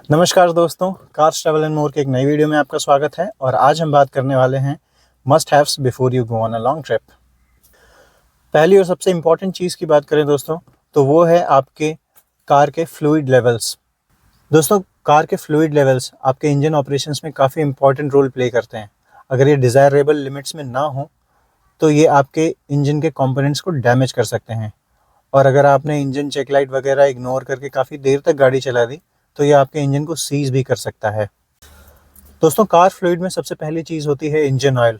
नमस्कार दोस्तों, cars travel and more के एक नई वीडियो में आपका स्वागत है। और आज हम बात करने वाले हैं must haves before you go on a long trip. पहली और सबसे इम्पॉर्टेंट चीज़ की बात करें दोस्तों, तो वो है आपके कार के फ्लूइड लेवल्स। दोस्तों, कार के फ्लूइड लेवल्स आपके इंजन ऑपरेशंस में काफ़ी इंपॉर्टेंट रोल प्ले करते हैं। अगर ये डिज़ायरेबल लिमिट्स में ना हो तो ये आपके इंजन के कंपोनेंट्स को डैमेज कर सकते हैं। और अगर आपने इंजन चेक लाइट वगैरह इग्नोर करके काफ़ी देर तक गाड़ी चला दी तो ये आपके इंजन को सीज भी कर सकता है। दोस्तों, कार फ्लूइड में सबसे पहली चीज़ होती है engine oil.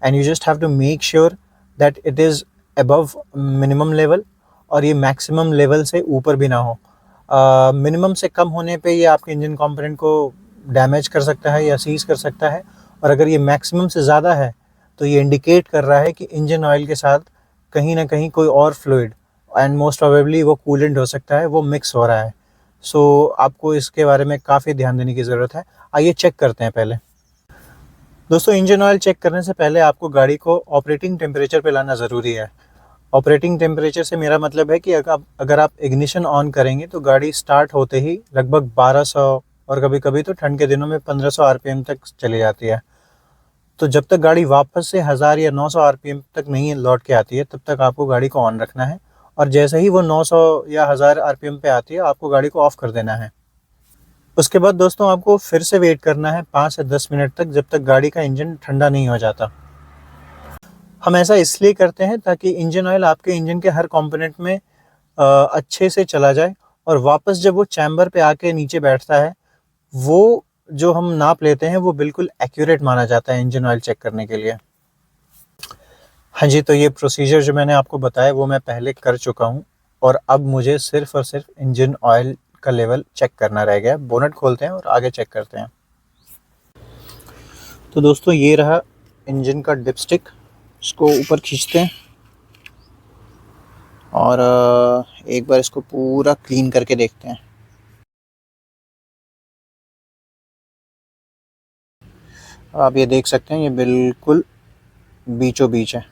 And you just have to make sure that it is above minimum level और ये मैक्सिमम लेवल से ऊपर भी ना हो। मिनिमम से कम होने पे ये आपके इंजन कंपोनेंट को डैमेज कर सकता है या सीज कर सकता है। और अगर ये मैक्सिमम से ज़्यादा है तो ये इंडिकेट कर रहा है कि इंजन ऑयल के साथ कहीं ना कहीं कोई और फ्लूइड एंड मोस्ट प्रोबेबली वो कूलेंट हो सकता है, वो मिक्स हो रहा है। सो आपको इसके बारे में काफ़ी ध्यान देने की ज़रूरत है। आइए चेक करते हैं पहले। दोस्तों, इंजन ऑयल चेक करने से पहले आपको गाड़ी को ऑपरेटिंग टेम्परेचर पे लाना ज़रूरी है। ऑपरेटिंग टेम्परेचर से मेरा मतलब है कि अगर आप इग्निशन ऑन करेंगे तो गाड़ी स्टार्ट होते ही लगभग 1200 और कभी कभी तो ठंड के दिनों में 1500 आरपीएम तक चली जाती है। तो जब तक गाड़ी वापस से 1000 या 900 आरपीएम तक नहीं लौट के आती है तब तक आपको गाड़ी को ऑन रखना है। और जैसे ही वो 900 या 1000 आरपीएम पे आती है आपको गाड़ी को ऑफ़ कर देना है। उसके बाद दोस्तों आपको फिर से वेट करना है 5 से 10 मिनट तक, जब तक गाड़ी का इंजन ठंडा नहीं हो जाता। हम ऐसा इसलिए करते हैं ताकि इंजन ऑयल आपके इंजन के हर कंपोनेंट में अच्छे से चला जाए और वापस जब वो चैम्बर पे आके नीचे बैठता है, वो जो हम नाप लेते हैं वो बिल्कुल एक्यूरेट माना जाता है इंजन ऑयल चेक करने के लिए। हाँ जी, तो ये प्रोसीजर जो मैंने आपको बताया वो मैं पहले कर चुका हूँ और अब मुझे सिर्फ और सिर्फ इंजन ऑयल का लेवल चेक करना रह गया। बोनट खोलते हैं और आगे चेक करते हैं। तो दोस्तों, ये रहा इंजन का डिपस्टिक। इसको ऊपर खींचते हैं और एक बार इसको पूरा क्लीन करके देखते हैं। आप ये देख सकते हैं, ये बिल्कुल बीचों बीच है।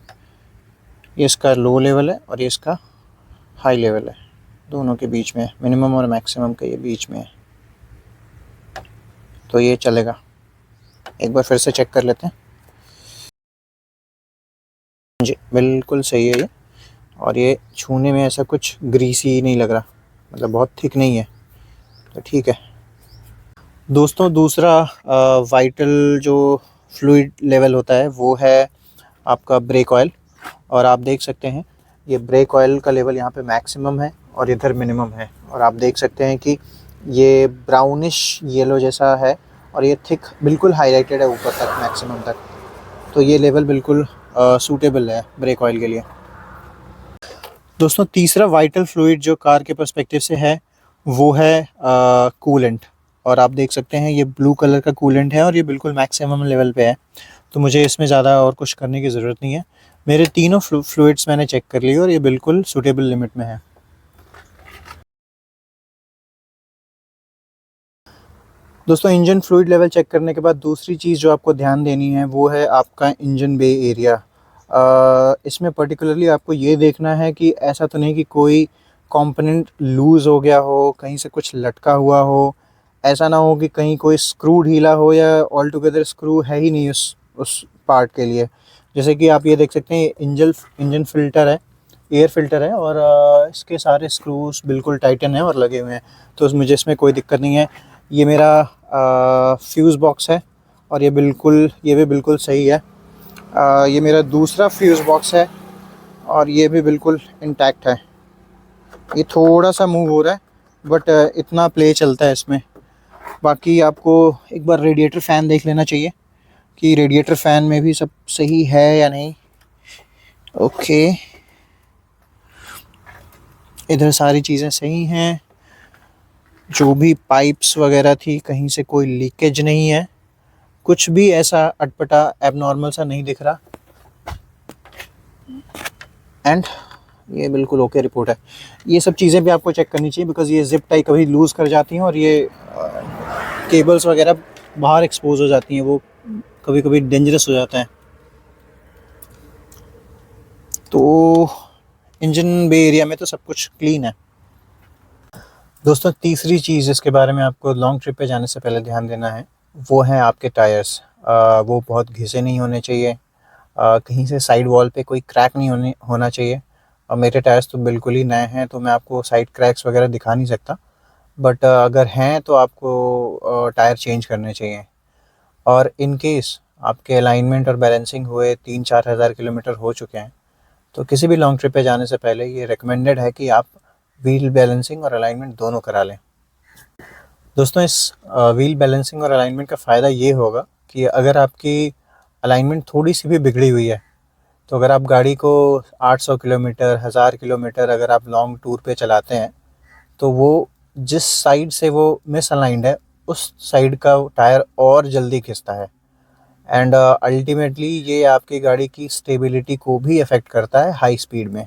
ये इसका लो लेवल है और ये इसका हाई लेवल है, दोनों के बीच में है। मिनिमम और मैक्सिमम के ये बीच में है, तो ये चलेगा। एक बार फिर से चेक कर लेते हैं। जी, बिल्कुल सही है ये। और ये छूने में ऐसा कुछ ग्रीसी नहीं लग रहा, मतलब बहुत थिक नहीं है, तो ठीक है। दोस्तों, दूसरा वाइटल जो फ्लूइड लेवल होता है वो है आपका ब्रेक ऑयल। और आप देख सकते हैं ये ब्रेक ऑयल का लेवल यहाँ पे मैक्सिमम है और इधर मिनिमम है। और आप देख सकते हैं कि ये ब्राउनिश येलो जैसा है और ये थिक बिल्कुल हाईलाइटेड है ऊपर तक, मैक्सिमम तक। तो ये लेवल बिल्कुल सूटेबल है ब्रेक ऑयल के लिए। दोस्तों, तीसरा वाइटल फ्लूइड जो कार के पर्सपेक्टिव से है वो है कूलेंट। और आप देख सकते हैं ये ब्लू कलर का कूलेंट है और ये बिल्कुल मैक्सिमम लेवल पे है। तो मुझे इसमें ज़्यादा और कुछ करने की ज़रूरत नहीं है। मेरे तीनों फ्लूइड्स मैंने चेक कर लिए और ये बिल्कुल सूटेबल लिमिट में है। दोस्तों, इंजन फ्लूइड लेवल चेक करने के बाद दूसरी चीज़ जो आपको ध्यान देनी है वो है आपका इंजन बे एरिया। इसमें पर्टिकुलरली आपको ये देखना है कि ऐसा तो नहीं कि कोई कंपोनेंट लूज़ हो गया हो, कहीं से कुछ लटका हुआ हो। ऐसा ना हो कि कहीं कोई स्क्रू ढीला हो या ऑल टुगेदर स्क्रू है ही नहीं उस पार्ट के लिए। जैसे कि आप ये देख सकते हैं, इंजन फ़िल्टर है, एयर फ़िल्टर है और इसके सारे स्क्रूज बिल्कुल टाइटन हैं और लगे हुए हैं। तो मुझे इसमें कोई दिक्कत नहीं है। ये मेरा फ्यूज़ बॉक्स है और ये भी बिल्कुल सही है। ये मेरा दूसरा फ्यूज़ बॉक्स है और ये भी बिल्कुल इंटैक्ट है। ये थोड़ा सा मूव हो रहा है बट इतना प्ले चलता है इसमें। बाकी आपको एक बार रेडिएटर फ़ैन देख लेना चाहिए कि रेडिएटर फ़ैन में भी सब सही है या नहीं। ओके, इधर सारी चीज़ें सही हैं। जो भी पाइप्स वगैरह थी कहीं से कोई लीकेज नहीं है, कुछ भी ऐसा अटपटा एबनॉर्मल सा नहीं दिख रहा। एंड ये बिल्कुल ओके रिपोर्ट है। ये सब चीज़ें भी आपको चेक करनी चाहिए बिकॉज़ ये ज़िप टाई कभी लूज़ कर जाती हैं और ये केबल्स वगैरह बाहर एक्सपोज हो जाती हैं, वो कभी कभी डेंजरस हो जाता है। तो इंजन बे एरिया में तो सब कुछ क्लीन है। दोस्तों तीसरी चीज़ जिसके बारे में आपको लॉन्ग ट्रिप पे जाने से पहले ध्यान देना है वो है आपके टायर्स। वो बहुत घिसे नहीं होने चाहिए। कहीं से साइड वॉल पे कोई क्रैक नहीं होना चाहिए। और मेरे टायर्स तो बिल्कुल ही नए हैं, तो मैं आपको साइड क्रैक्स वगैरह दिखा नहीं सकता, बट अगर हैं तो आपको टायर चेंज करने चाहिए। और इन केस आपके अलाइनमेंट और बैलेंसिंग हुए 3-4 हज़ार किलोमीटर हो चुके हैं, तो किसी भी लॉन्ग ट्रिप पे जाने से पहले ये रिकमेंडेड है कि आप व्हील बैलेंसिंग और अलाइनमेंट दोनों करा लें। दोस्तों इस व्हील बैलेंसिंग और अलाइनमेंट का फ़ायदा ये होगा कि अगर आपकी अलाइनमेंट थोड़ी सी भी बिगड़ी हुई है, तो अगर आप गाड़ी को 800 किलोमीटर 1000 किलोमीटर अगर आप लॉन्ग टूर पे चलाते हैं, तो वो जिस साइड से वो मिसअलाइंड है उस साइड का टायर और जल्दी खिंचता है। एंड अल्टीमेटली ये आपकी गाड़ी की स्टेबिलिटी को भी अफेक्ट करता है हाई स्पीड में।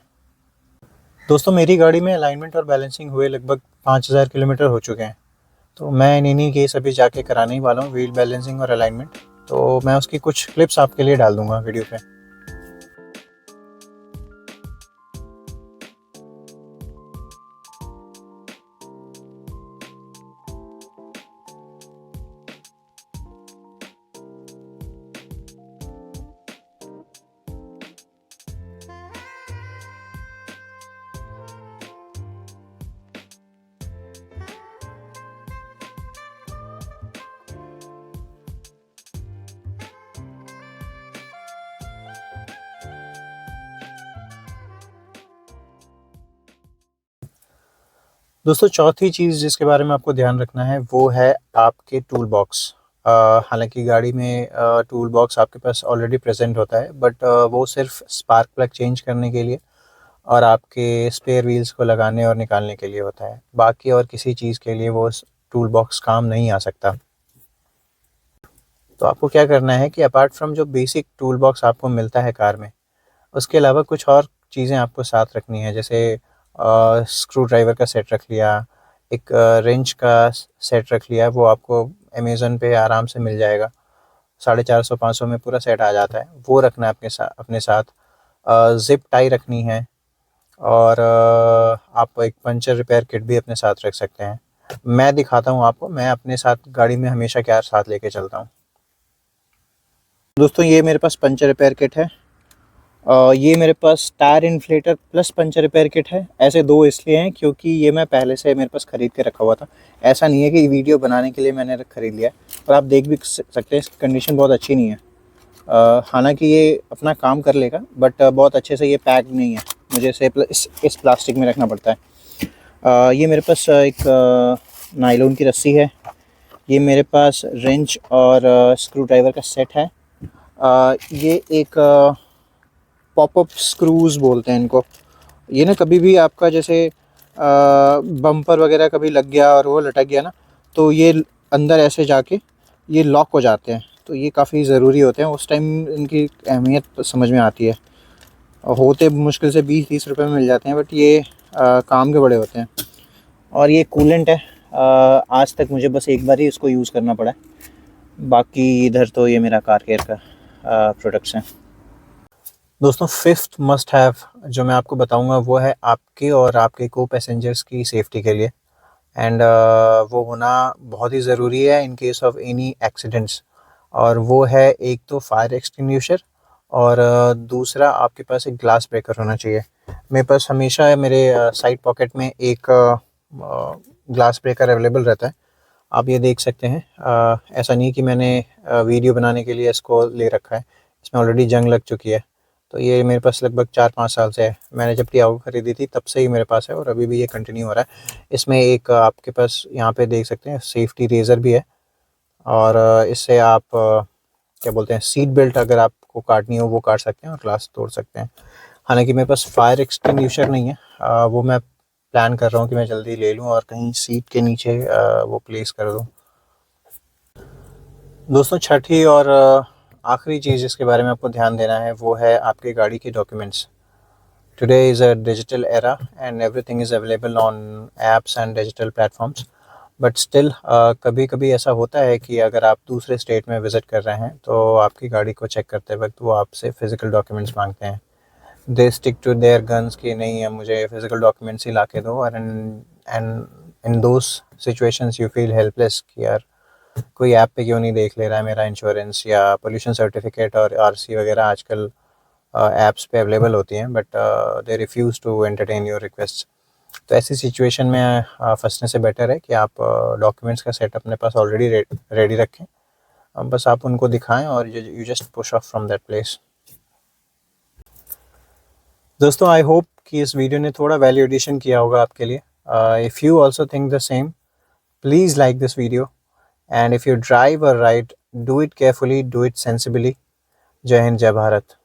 दोस्तों मेरी गाड़ी में अलाइनमेंट और बैलेंसिंग हुए लगभग 5000 किलोमीटर हो चुके हैं, तो मैं इन्हीं केस अभी जाके कराने ही वाला हूँ व्हील बैलेंसिंग और अलाइनमेंट। तो मैं उसकी कुछ क्लिप्स आपके लिए डाल दूंगा वीडियो पे। दोस्तों चौथी चीज़ जिसके बारे में आपको ध्यान रखना है वो है आपके टूल बॉक्स। हालांकि गाड़ी में टूल बॉक्स आपके पास ऑलरेडी प्रेजेंट होता है, बट वो सिर्फ स्पार्क प्लग चेंज करने के लिए और आपके स्पेयर व्हील्स को लगाने और निकालने के लिए होता है। बाकी और किसी चीज़ के लिए वो टूल बॉक्स काम नहीं आ सकता। तो आपको क्या करना है कि अपार्ट फ्रॉम जो बेसिक टूल बॉक्स आपको मिलता है कार में, उसके अलावा कुछ और चीज़ें आपको साथ रखनी है। जैसे स्क्रू ड्राइवर का सेट रख लिया, एक रेंच का सेट रख लिया, वो आपको अमेज़न पे आराम से मिल जाएगा। 450-500 में पूरा सेट आ जाता है, वो रखना है अपने साथ। ज़िप टाई रखनी है, और आप एक पंचर रिपेयर किट भी अपने साथ रख सकते हैं। मैं दिखाता हूँ आपको, मैं अपने साथ गाड़ी में हमेशा क्या साथ लेके चलता हूँ। दोस्तों ये मेरे पास पंचर रिपेयर किट है। ये मेरे पास tyre inflator plus puncture repair kit है। ऐसे दो इसलिए हैं क्योंकि ये मैं पहले से मेरे पास ख़रीद के रखा हुआ था। ऐसा नहीं है कि वीडियो बनाने के लिए मैंने ख़रीद लिया, और आप देख भी सकते हैं इसकी कंडीशन बहुत अच्छी नहीं है। हालांकि ये अपना काम कर लेगा, बट बहुत अच्छे से ये पैक नहीं है, मुझे इसे इस प्लास्टिक में रखना पड़ता है। ये मेरे पास एक नायलॉन की रस्सी है। ये मेरे पास रेंच और स्क्रू ड्राइवर का सेट है। ये एक पॉपअप स्क्रूज़ बोलते हैं इनको। ये ना कभी भी आपका जैसे बम्पर वगैरह कभी लग गया और वो लटक गया ना, तो ये अंदर ऐसे जाके ये लॉक हो जाते हैं। तो ये काफ़ी ज़रूरी होते हैं, उस टाइम इनकी अहमियत समझ में आती है। होते मुश्किल से 20-30 रुपए में मिल जाते हैं, बट ये काम के बड़े होते हैं। और ये कूलेंट है। आज तक मुझे बस एक बार ही इसको यूज़ करना पड़ा है, बाकी इधर तो ये मेरा कार केयर का प्रोडक्ट्स हैं। दोस्तों फिफ्थ मस्ट हैव जो मैं आपको बताऊंगा वो है आपके और आपके को पैसेंजर्स की सेफ्टी के लिए। एंड वो होना बहुत ही ज़रूरी है in case of any accidents. और वो है एक तो फायर एक्सटिंग्विशर, और दूसरा आपके पास एक ग्लास ब्रेकर होना चाहिए। मेरे पास हमेशा मेरे साइड पॉकेट में एक ग्लास ब्रेकर अवेलेबल रहता है। आप ये देख सकते हैं। ऐसा नहीं कि मैंने वीडियो बनाने के लिए इसको ले रखा है, इसमें ऑलरेडी जंग लग चुकी है। तो ये मेरे पास लगभग 4-5 साल से है। मैंने जब टियागो खरीदी थी तब से ही मेरे पास है, और अभी भी ये कंटिन्यू हो रहा है। इसमें एक आपके पास यहाँ पे देख सकते हैं सेफ्टी रेज़र भी है, और इससे आप क्या बोलते हैं सीट बेल्ट अगर आपको काटनी हो वो काट सकते हैं और ग्लास तोड़ सकते हैं। हालांकि मेरे पास फायर एक्सटिंग्विशर नहीं है, वो मैं प्लान कर रहा हूँ कि मैं जल्दी ले लूँ और कहीं सीट के नीचे वो प्लेस कर दूँ। दोस्तों छठी और आखिरी चीज़ जिसके बारे में आपको ध्यान देना है वो है आपके गाड़ी के documents. Today is a digital era and everything is available on apps and digital platforms, but still कभी कभी ऐसा होता है कि अगर आप दूसरे स्टेट में विज़िट कर रहे हैं तो आपकी गाड़ी को चेक करते वक्त वो आपसे फ़िज़िकल डॉक्यूमेंट्स मांगते हैं। They stick to their guns कि नहीं है मुझे फ़िज़िकल डॉक्यूमेंट्स ही ला के दो, और and in those situations you feel helpless कि यार कोई ऐप पे क्यों नहीं देख ले रहा है मेरा इंश्योरेंस या पोल्यूशन सर्टिफिकेट और आरसी वगैरह आजकल ऐप्स पे अवेलेबल होती हैं, but they refuse to entertain your request. तो ऐसी सिचुएशन में फंसने से बेटर है कि आप डॉक्यूमेंट्स का सेट अपने पास ऑलरेडी रेडी रखें, बस आप उनको दिखाएं और you just push of from that place. दोस्तों आई होप कि इस वीडियो ने थोड़ा वैल्यू एडिशन किया होगा आपके लिए। If you also think the same, please like this video, and if you drive or ride, do it carefully, do it sensibly. जय हिंद, जय भारत।